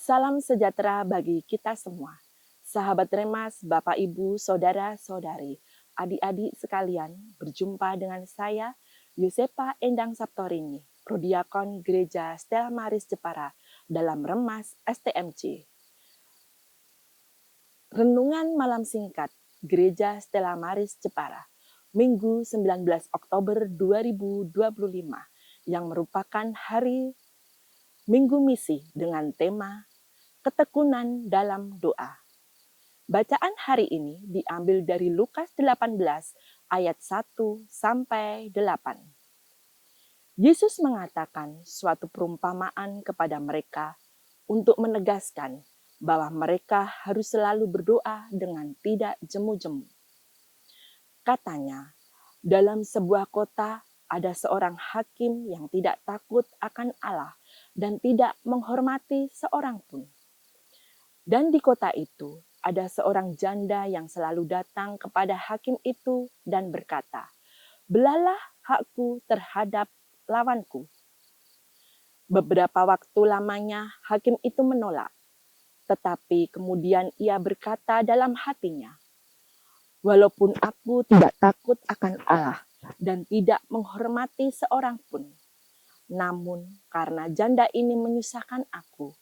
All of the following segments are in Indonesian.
Salam sejahtera bagi kita semua. Sahabat Remas, Bapak Ibu, Saudara-saudari, adik-adik sekalian, berjumpa dengan saya, Yosepa Endang Saptorini, Prodiakon Gereja Stella Maris Jepara dalam Remas STMJ. Renungan malam singkat Gereja Stella Maris Jepara, Minggu 19 Oktober 2025, yang merupakan hari Minggu Misi dengan tema Ketekunan dalam Doa. Bacaan hari ini diambil dari Lukas 18 ayat 1 sampai 8. Yesus mengatakan suatu perumpamaan kepada mereka untuk menegaskan bahwa mereka harus selalu berdoa dengan tidak jemu-jemu. Katanya, dalam sebuah kota ada seorang hakim yang tidak takut akan Allah dan tidak menghormati seorang pun. Dan di kota itu ada seorang janda yang selalu datang kepada hakim itu dan berkata, "Belalah hakku terhadap lawanku." Beberapa waktu lamanya hakim itu menolak, tetapi kemudian ia berkata dalam hatinya, "Walaupun aku tidak takut akan Allah dan tidak menghormati seorang pun, namun karena janda ini menyusahkan aku,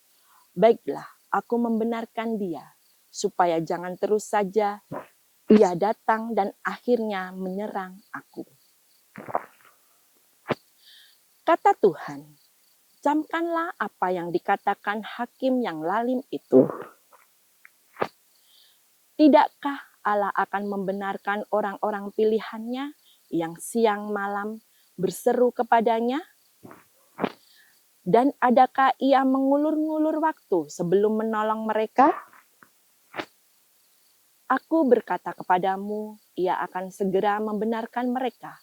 baiklah aku membenarkan dia, supaya jangan terus saja ia datang dan akhirnya menyerang aku." Kata Tuhan, camkanlah apa yang dikatakan hakim yang lalim itu. Tidakkah Allah akan membenarkan orang-orang pilihannya yang siang malam berseru kepadanya? Dan adakah ia mengulur-ngulur waktu sebelum menolong mereka? Aku berkata kepadamu, ia akan segera membenarkan mereka.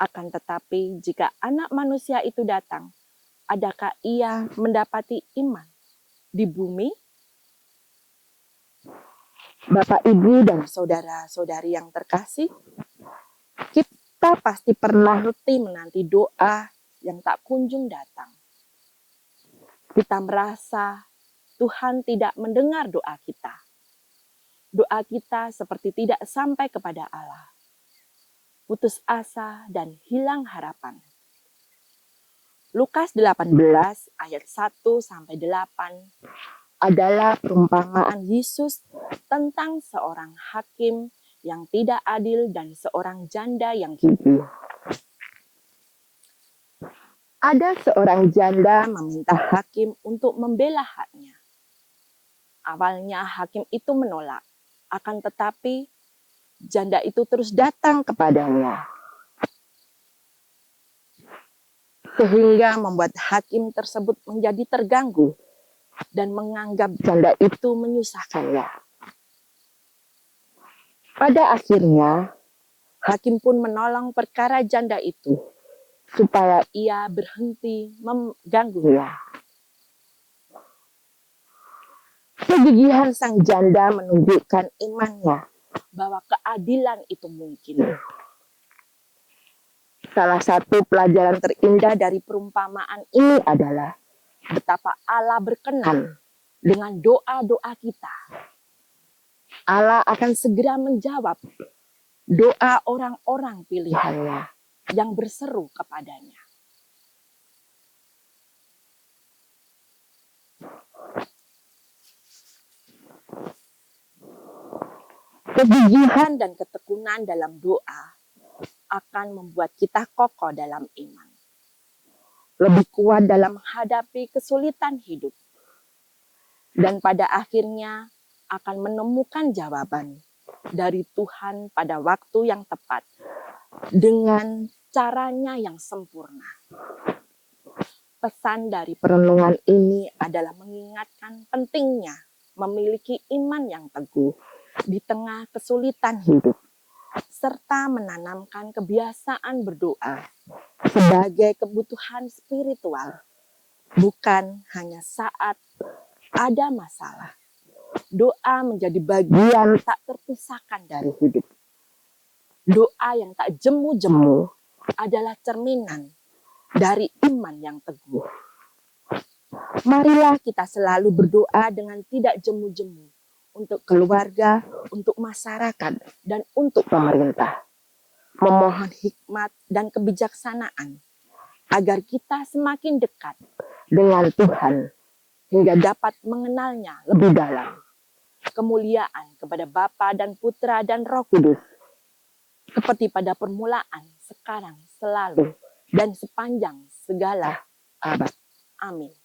Akan tetapi jika Anak Manusia itu datang, adakah ia mendapati iman di bumi? Bapak, Ibu, dan saudara-saudari yang terkasih, kita pasti pernah letih menanti doa yang tak kunjung datang. Kita merasa Tuhan tidak mendengar doa kita. Doa kita seperti tidak sampai kepada Allah. Putus asa dan hilang harapan. Lukas 18 ayat 1 sampai 8 adalah perumpamaan Yesus tentang seorang hakim yang tidak adil dan seorang janda yang gigih. Ada seorang janda meminta hakim untuk membela haknya. Awalnya hakim itu menolak, akan tetapi janda itu terus datang kepadanya, sehingga membuat hakim tersebut menjadi terganggu dan menganggap janda itu menyusahkannya. Pada akhirnya, hakim pun menolong perkara janda itu, supaya ia berhenti mengganggunya. Kegigihan sang janda menunjukkan imannya bahwa keadilan itu mungkin. Salah satu pelajaran terindah dari perumpamaan ini adalah betapa Allah berkenan dengan doa-doa kita. Allah akan segera menjawab doa orang-orang pilihannya yang berseru kepadanya. Kegigihan dan ketekunan dalam doa akan membuat kita kokoh dalam iman, lebih kuat dalam menghadapi kesulitan hidup, dan pada akhirnya akan menemukan jawaban dari Tuhan pada waktu yang tepat dengan caranya yang sempurna. Pesan dari perenungan ini adalah mengingatkan pentingnya memiliki iman yang teguh di tengah kesulitan hidup, serta menanamkan kebiasaan berdoa sebagai kebutuhan spiritual, bukan hanya saat ada masalah. Doa menjadi bagian tak terpisahkan dari hidup. Doa yang tak jemu-jemu adalah cerminan dari iman yang teguh. Marilah kita selalu berdoa dengan tidak jemu-jemu untuk keluarga, untuk masyarakat, dan untuk pemerintah. Memohon hikmat dan kebijaksanaan agar kita semakin dekat dengan Tuhan hingga dapat mengenalnya lebih dalam. Kemuliaan kepada Bapa dan Putra dan Roh Kudus, seperti pada permulaan, sekarang, selalu, dan sepanjang segala abad. Amin.